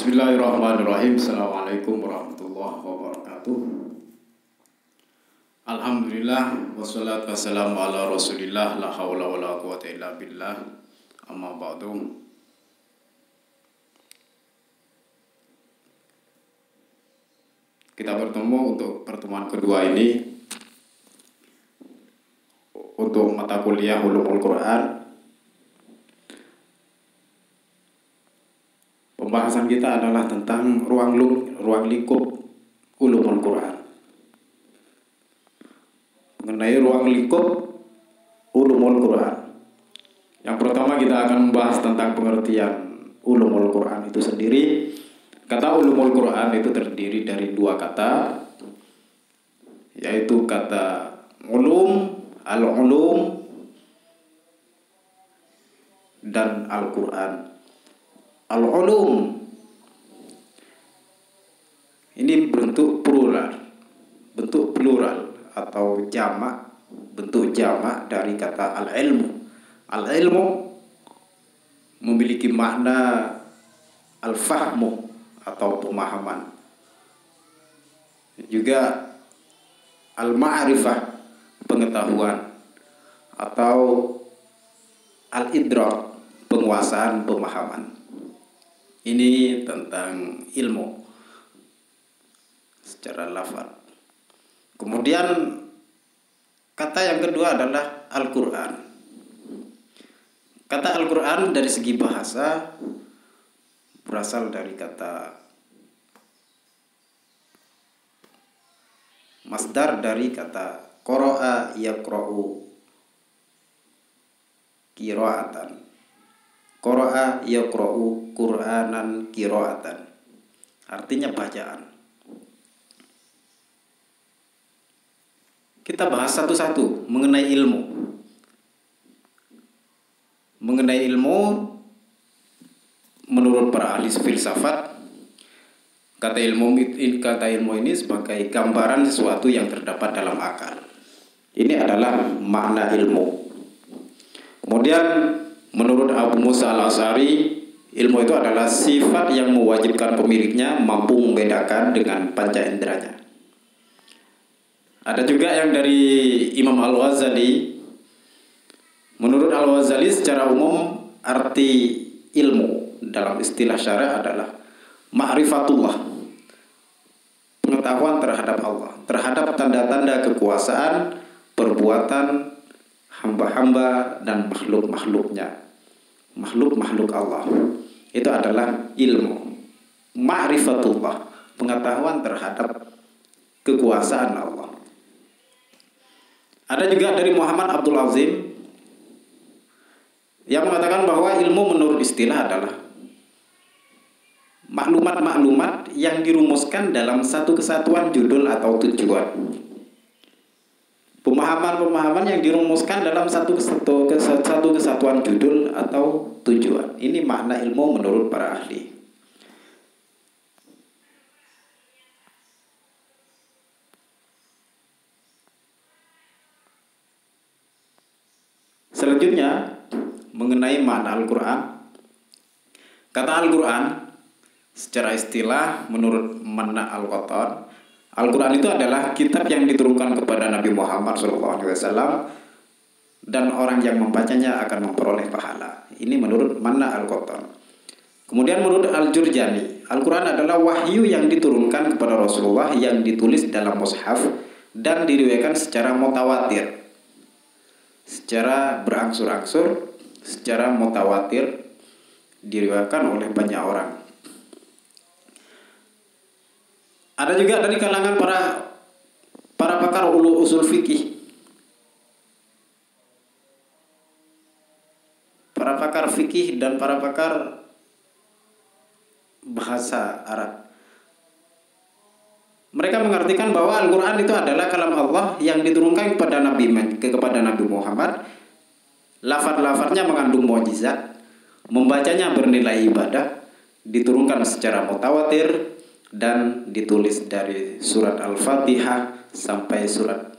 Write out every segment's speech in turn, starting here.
Bismillahirrahmanirrahim. Assalamualaikum warahmatullahi wabarakatuh. Alhamdulillah wassalatu wassalamu ala Rasulillah la haula wala quwata illa billah. Amma ba'du. Kita bertemu untuk pertemuan kedua ini untuk mata kuliah Ulumul Quran. Pembahasan kita adalah tentang ruang lingkup Ulumul Quran. Mengenai ruang lingkup Ulumul Quran. Yang pertama kita akan membahas tentang pengertian Ulumul Quran itu sendiri. Kata Ulumul Quran itu terdiri dari dua kata, yaitu kata ulum, al-ulum, dan Al-Quran. Al-ulum ini bentuk plural atau bentuk jamak dari kata al-ilmu. Al-ilmu memiliki makna al-fahmu atau pemahaman. Juga al-ma'rifah, pengetahuan, atau al-idrak, penguasaan, pemahaman. Ini tentang ilmu secara lafaz. Kemudian kata yang kedua adalah Al-Quran. Kata Al-Quran dari segi bahasa berasal dari kata masdar dari kata qara'a yaqra'u qira'atan. Qara'a yaqra'u Qur'anan qira'atan. Artinya bacaan. Kita bahas satu-satu mengenai ilmu. Mengenai ilmu, menurut para ahli filsafat, kata ilmu ini sebagai gambaran sesuatu yang terdapat dalam akal. Ini adalah makna ilmu. Kemudian menurut Abu Musa al-Asy'ari, ilmu itu adalah sifat yang mewajibkan pemiliknya mampu membedakan dengan panca inderanya. Ada juga yang dari Imam Al-Ghazali. Menurut Al-Ghazali secara umum arti ilmu dalam istilah syara adalah ma'rifatullah, pengetahuan terhadap Allah, terhadap tanda-tanda kekuasaan, perbuatan hamba-hamba dan makhluk-makhluknya, makhluk Allah. Itu adalah ilmu. Ma'rifatullah, pengetahuan terhadap kekuasaan Allah. Ada juga dari Muhammad Abdul Azim yang mengatakan bahwa ilmu menurut istilah adalah maklumat-maklumat yang dirumuskan dalam satu kesatuan judul atau tujuan. Pemahaman-pemahaman yang dirumuskan dalam satu kesatuan judul atau tujuan. Ini makna ilmu menurut para ahli. Selanjutnya mengenai makna Al-Quran. Kata Al-Quran secara istilah menurut makna Al-Qatan, Al-Quran itu adalah kitab yang diturunkan kepada Nabi Muhammad SAW dan orang yang membacanya akan memperoleh pahala. Ini menurut makna Al-Qatan. Kemudian menurut Al-Jurjani, Al-Quran adalah wahyu yang diturunkan kepada Rasulullah yang ditulis dalam mushaf dan diriwayatkan secara mutawatir, secara berangsur-angsur, secara mutawatir, diriwayatkan oleh banyak orang. Ada juga dari kalangan para pakar usul fikih, para pakar fikih dan para pakar bahasa Arab. Mereka mengartikan bahwa Al-Quran itu adalah kalam Allah yang diturunkan kepada Nabi Muhammad. Lafaz-lafaznya mengandung mukjizat, membacanya bernilai ibadah, diturunkan secara mutawatir, dan ditulis dari surat Al-Fatihah sampai surat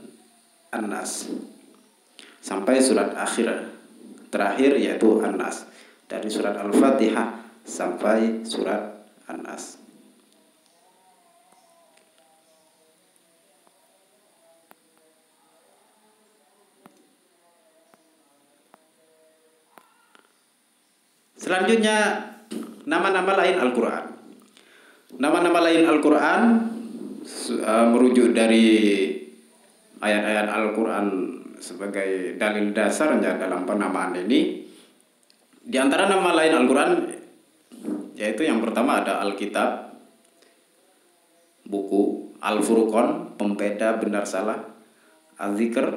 An-Nas, sampai surat terakhir yaitu An-Nas. Dari surat Al-Fatihah sampai surat An-Nas. Selanjutnya, nama-nama lain Al-Quran. Nama-nama lain Al-Quran merujuk dari ayat-ayat Al-Quran sebagai dalil dasarnya dalam penamaan ini. Di antara nama lain Al-Quran, yaitu yang pertama ada Alkitab, buku, Al-Furqan, pembeda benar salah, Al-Zikr,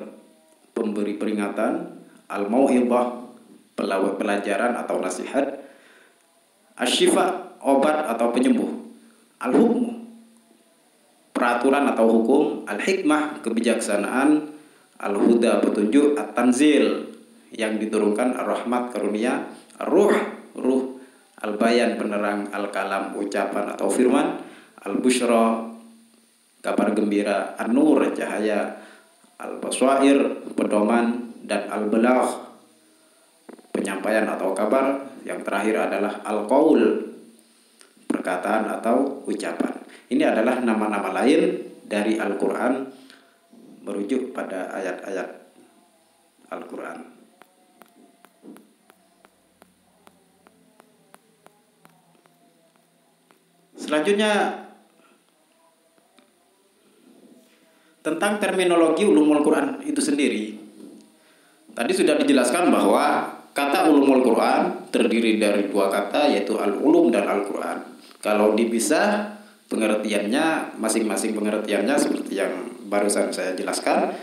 pemberi peringatan, Al-Mau'izah, pelajaran atau nasihat, Asy-Syifa, obat atau penyembuh, Al-Hukmu, peraturan atau hukum, Al-Hikmah, kebijaksanaan, Al-Huda, petunjuk, At-Tanzil, yang diturunkan, Ar-Rahmat, karunia, Ar-Ruh, ruh, Al-Bayan, penerang, Al-Kalam, ucapan atau firman, Al-Busyra, kabar gembira, An-Nur, cahaya, Al-Baswair, pedoman, dan Al-Balagh, penyampaian atau kabar. Yang terakhir adalah Al-Qaul, perkataan atau ucapan. Ini adalah nama-nama lain dari Al-Quran merujuk pada ayat-ayat Al-Quran. Selanjutnya, tentang terminologi ulumul Quran itu sendiri. Tadi sudah dijelaskan bahwa kata ulumul Quran terdiri dari dua kata, yaitu al-ulum dan al-Quran. Kalau dipisah, pengertiannya masing-masing pengertiannya seperti yang barusan saya jelaskan.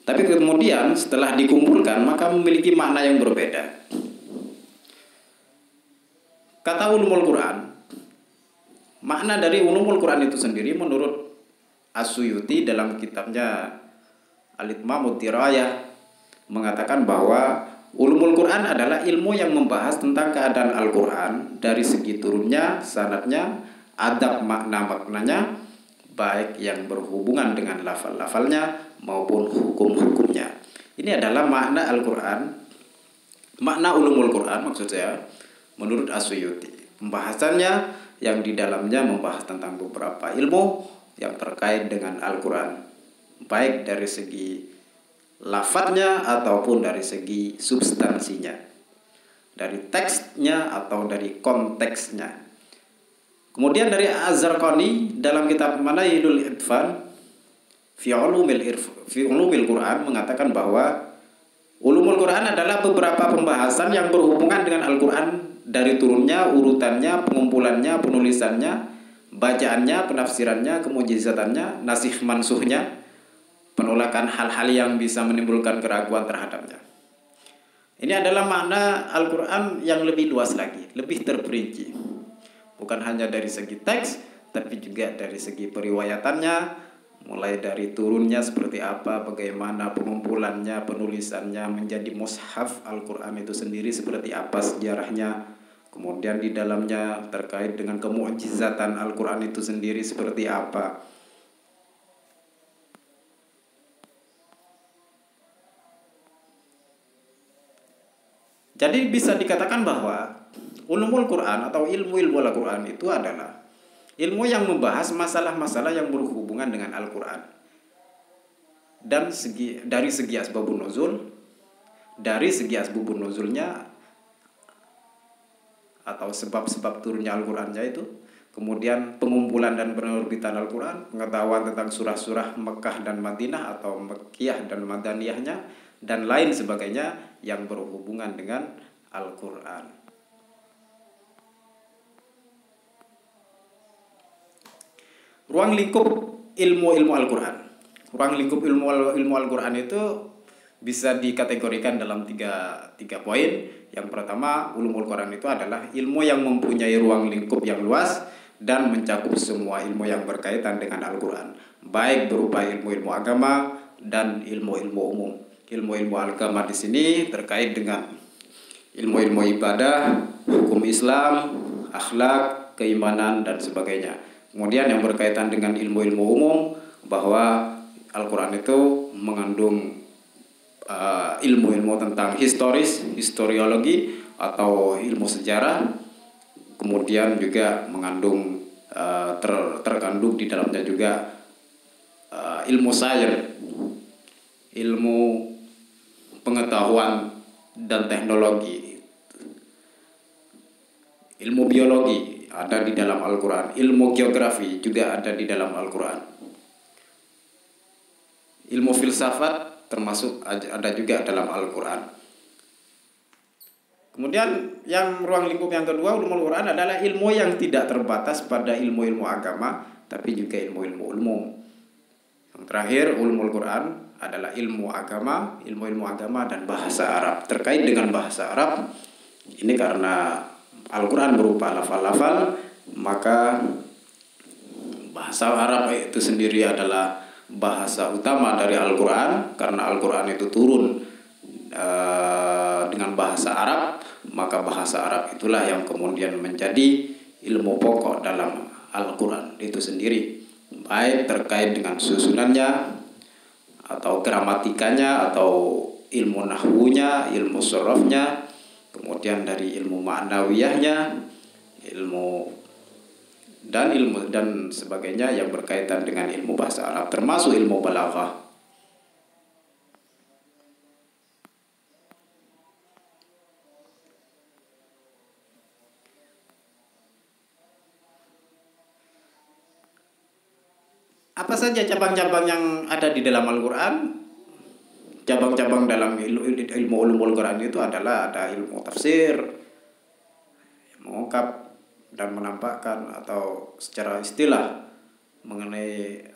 Tapi kemudian setelah dikumpulkan maka memiliki makna yang berbeda. Kata ulumul Quran, makna dari ulumul Quran itu sendiri menurut As-Suyuti dalam kitabnya Al-Itmamud Dirayah mengatakan bahwa ulumul Quran adalah ilmu yang membahas tentang keadaan Al-Quran dari segi turunnya, sanadnya, adab makna-maknanya, baik yang berhubungan dengan lafal-lafalnya maupun hukum-hukumnya. Ini adalah makna Al-Quran, makna ulumul Quran maksud saya, menurut As-Suyuti. Pembahasannya yang di dalamnya membahas tentang beberapa ilmu yang terkait dengan Al-Quran, baik dari segi lafadznya ataupun dari segi substansinya, dari teksnya atau dari konteksnya. Kemudian dari Az-Zarqani dalam kitab Manailul Irfan fi ulumil Quran mengatakan bahwa ulumul Quran adalah beberapa pembahasan yang berhubungan dengan Al-Quran dari turunnya, urutannya, pengumpulannya, penulisannya, bacaannya, penafsirannya, kemujizatannya, nasikh mansuhnya, penolakan hal-hal yang bisa menimbulkan keraguan terhadapnya. Ini adalah makna Al-Quran yang lebih luas lagi, lebih terperinci. Bukan hanya dari segi teks, tapi juga dari segi periwayatannya, mulai dari turunnya seperti apa, bagaimana pengumpulannya, penulisannya menjadi mushaf Al-Quran itu sendiri seperti apa sejarahnya. Kemudian di dalamnya terkait dengan kemukjizatan Al-Quran itu sendiri seperti apa. Jadi bisa dikatakan bahwa ulumul Quran atau ilmu-ilmu Al-Quran itu adalah ilmu yang membahas masalah-masalah yang berhubungan dengan Al-Quran. Dan dari segi asbabun nuzul, dari segi asbabun nuzulnya atau sebab-sebab turunnya Al-Qurannya itu, kemudian pengumpulan dan penerbitan Al-Quran, pengetahuan tentang surah-surah Mekah dan Madinah atau Mekkiyah dan Madaniyahnya, dan lain sebagainya yang berhubungan dengan Al-Quran. Ruang lingkup ilmu-ilmu Al-Quran. Ruang lingkup ilmu Al-Quran itu bisa dikategorikan dalam tiga poin. Yang pertama, ulumul Quran itu adalah ilmu yang mempunyai ruang lingkup yang luas dan mencakup semua ilmu yang berkaitan dengan Al-Quran, baik berupa ilmu-ilmu agama dan ilmu-ilmu umum. Ilmu-ilmu agama di sini terkait dengan ilmu-ilmu ibadah, hukum Islam, akhlak, keimanan, dan sebagainya. Kemudian yang berkaitan dengan ilmu-ilmu umum, bahwa Al-Quran itu mengandung ilmu-ilmu tentang historiologi atau ilmu sejarah. kemudian juga mengandung terkandung di dalamnya juga ilmu sains, ilmu pengetahuan dan teknologi, ilmu biologi ada di dalam Al-Quran, ilmu geografi juga ada di dalam Al-Quran, ilmu filsafat termasuk ada juga dalam Al-Quran. Kemudian yang ruang lingkup yang kedua ulumul Quran adalah ilmu yang tidak terbatas pada ilmu-ilmu agama, tapi juga ilmu-ilmu umum. Yang terakhir ulumul Quran adalah ilmu agama dan bahasa Arab. Terkait dengan bahasa Arab, ini karena Al-Quran berupa lafal-lafal, maka bahasa Arab itu sendiri adalah bahasa utama dari Al-Quran. Karena Al-Quran itu turun dengan bahasa Arab, maka bahasa Arab itulah yang kemudian menjadi ilmu pokok dalam Al-Quran itu sendiri, baik terkait dengan susunannya atau gramatikanya atau ilmu nahwunya, ilmu sorofnya, kemudian dari ilmu ma'nawiyahnya, ilmu dan sebagainya yang berkaitan dengan ilmu bahasa Arab, termasuk ilmu balaghah. Apa saja cabang-cabang yang ada di dalam Al-Quran? Cabang-cabang dalam ilmu ulumul Quran itu adalah ada ilmu tafsir, mengungkap dan menampakkan atau secara istilah mengenai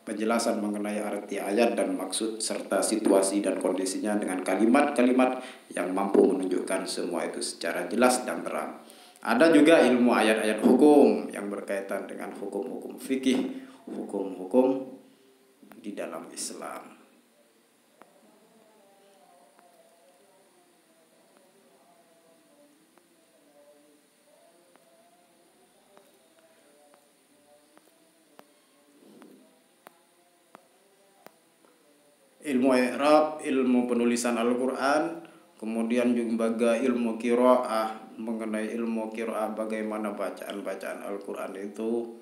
penjelasan mengenai arti ayat dan maksud serta situasi dan kondisinya dengan kalimat-kalimat yang mampu menunjukkan semua itu secara jelas dan terang. Ada juga ilmu ayat-ayat hukum yang berkaitan dengan hukum-hukum fikih, hukum-hukum di dalam Islam. Ilmu i'rab, ilmu penulisan Al-Quran, kemudian juga ilmu qiraah, mengenai ilmu qiraah bagaimana bacaan-bacaan Al-Quran itu.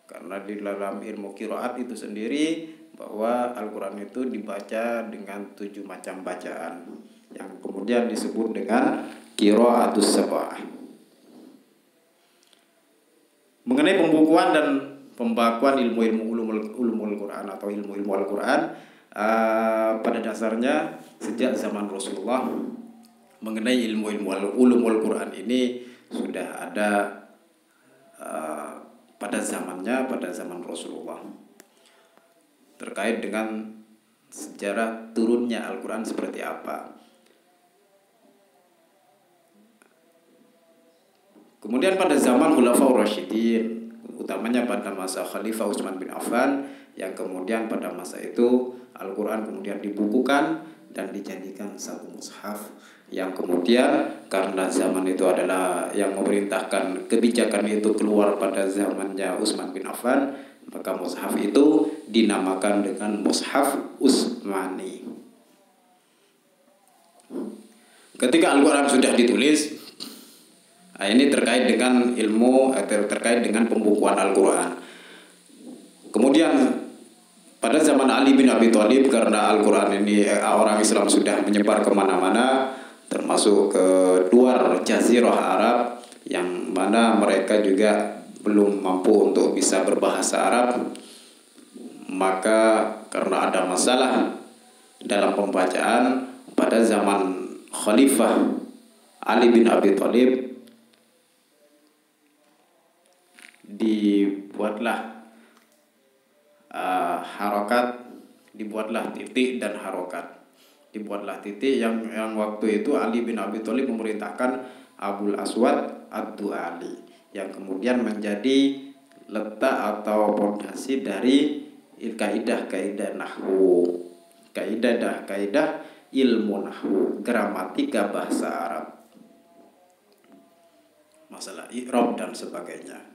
Karena di dalam ilmu qiraat itu sendiri bahwa Al-Quran itu dibaca dengan 7 macam bacaan yang kemudian disebut dengan qiraatus sab'ah. Mengenai pembukuan dan pembakuan ilmu-ilmu ulumul Quran atau ilmu-ilmu Al-Quran, pada dasarnya sejak zaman Rasulullah mengenai ilmu-ilmu ulumul Quran ini sudah ada pada zaman Rasulullah, terkait dengan sejarah turunnya Al-Quran seperti apa. Kemudian pada zaman Khulafaur Rasyidin, utamanya pada masa Khalifah Utsman bin Affan, yang kemudian pada masa itu Al-Quran kemudian dibukukan dan dijadikan satu mushaf, yang kemudian karena zaman itu adalah yang memerintahkan kebijakan itu keluar pada zamannya Utsman bin Affan, maka mushaf itu dinamakan dengan mushaf Utsmani. Ketika Al-Quran sudah ditulis, ini terkait dengan ilmu, terkait dengan pembukuan Al-Quran. Kemudian pada zaman Ali bin Abi Thalib, karena Al-Quran ini orang Islam sudah menyebar kemana-mana, termasuk ke luar Jazirah Arab, yang mana mereka juga belum mampu untuk bisa berbahasa Arab. Maka karena ada masalah dalam pembacaan, pada zaman Khalifah Ali bin Abi Thalib dibuatlah titik dan harokat. Dibuatlah titik yang waktu itu Ali bin Abi Thalib memerintahkan Abul Aswad Ad-Du'ali, yang kemudian menjadi letak atau fondasi dari kaidah-kaidah nahwu, kaidah ilmu nahwu, gramatika bahasa Arab, masalah i'rab dan sebagainya.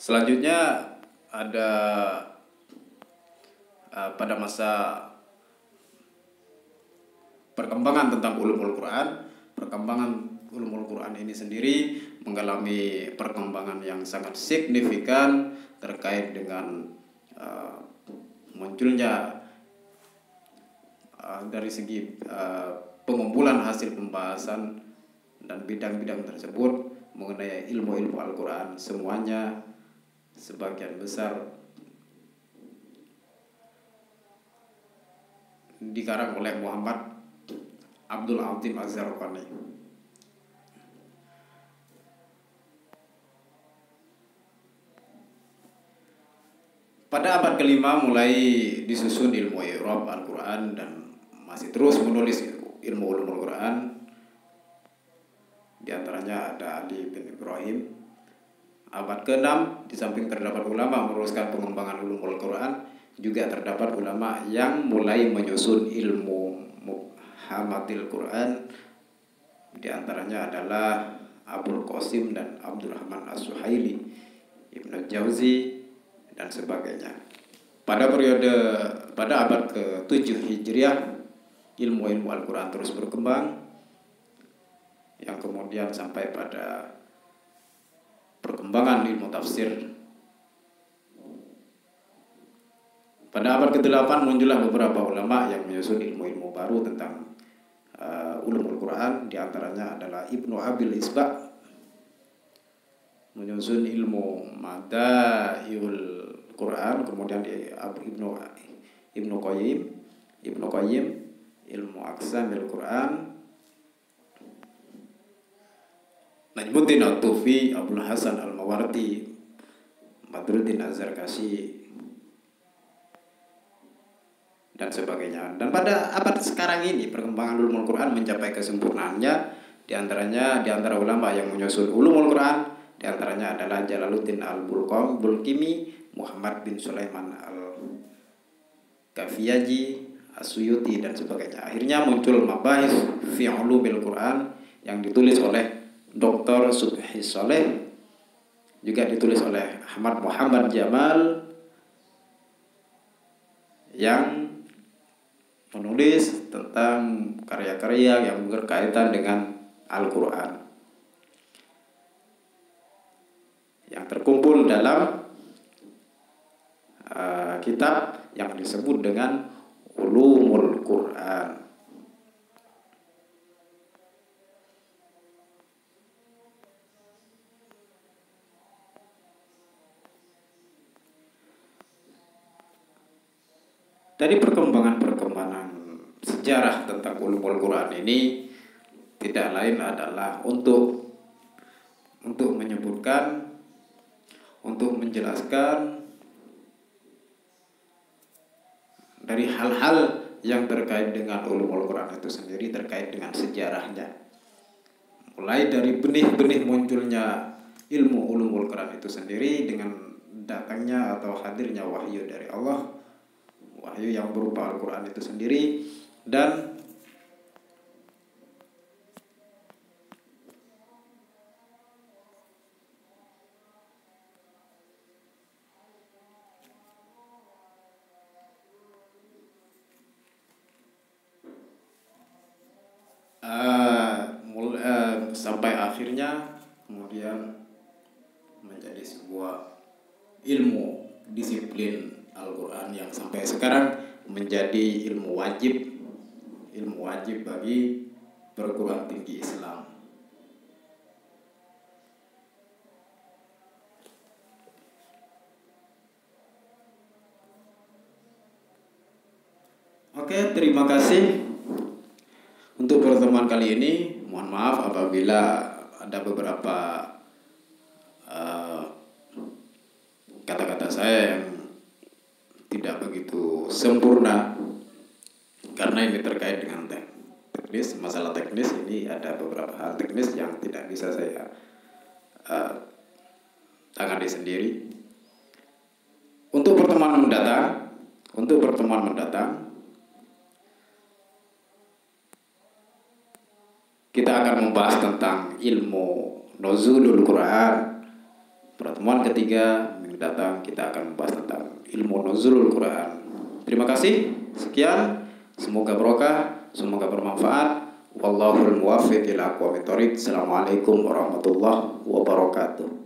Selanjutnya ada pada masa perkembangan tentang ulumul Quran, perkembangan ulumul Quran ini sendiri mengalami perkembangan yang sangat signifikan terkait dengan munculnya dari segi pengumpulan hasil pembahasan dan bidang-bidang tersebut mengenai ilmu-ilmu Al-Quran, semuanya sebagian besar dikarang oleh Muhammad Abdul Azim Az-Zarqani. Pada abad kelima mulai disusun ilmu i'rab Al-Quran dan masih terus menulis ilmu ulumul Quran. Di antaranya ada Ali bin Ibrahim. Abad ke-6 di samping terdapat ulama meneruskan pengembangan ulumul Quran, juga terdapat ulama yang mulai menyusun ilmu muhamatil Quran. Di antaranya adalah Abul Qasim dan Abdurrahman As-Suhaili, Ibnu Jauzi dan sebagainya. Pada abad ke-7 Hijriah, ilmu-ilmu Al-Quran terus berkembang, yang kemudian sampai pada perkembangan ilmu tafsir. Pada abad ke-8 muncullah beberapa ulama yang menyusun ilmu-ilmu baru tentang ulumul Quran. Di antaranya adalah Ibnu Abil Isba menyusun ilmu Madaihul Quran, kemudian Ibnu Qayyim ilmu Aqsamil Quran, Najmuddin At-Tufi, Abdul Hasan Al-Mawardi, Badruddin Az-Zarkashi dan sebagainya. Dan pada abad sekarang ini perkembangan ulumul Quran mencapai kesempurnaannya. Di antara ulama yang menyusun ulumul Quran, di antaranya adalah Jalaluddin Al-Bulqimi, Muhammad bin Sulaiman Al-Kafiyaji, As-Suyuti dan sebagainya. Akhirnya muncul Mabahis fi Ulumil Quran yang ditulis oleh Dr. Subhi Saleh, juga ditulis oleh Ahmad Muhammad Jamal, yang menulis tentang karya-karya yang berkaitan dengan Al-Quran, yang terkumpul dalam kitab yang disebut dengan Ulumul Quran. Dari perkembangan sejarah tentang ulumul Quran ini tidak lain adalah untuk menyebutkan, untuk menjelaskan dari hal-hal yang terkait dengan ulumul Quran itu sendiri, terkait dengan sejarahnya. Mulai dari benih-benih munculnya ilmu ulumul Quran itu sendiri dengan datangnya atau hadirnya wahyu dari Allah, wahyu yang berupa Al-Quran itu sendiri, dan sampai akhirnya kemudian menjadi sebuah ilmu disiplin Al-Quran yang sampai sekarang menjadi ilmu wajib bagi perguruan tinggi Islam. Oke, terima kasih untuk pertemuan kali ini. Mohon maaf apabila ada beberapa kata-kata saya yang tidak begitu sempurna, karena ini terkait dengan teknis, masalah teknis. Ini ada beberapa hal teknis yang tidak bisa saya tangani sendiri. Untuk pertemuan mendatang kita akan membahas tentang ilmu nuzulul Quran, pertemuan ketiga minggu datang kita akan membahas tentang ilmu nuzulul Quran. Terima kasih. Sekian. Semoga barokah, semoga bermanfaat. Wallahul muwaffiq ila aqwamit thoriq. Assalamualaikum warahmatullahi wabarakatuh.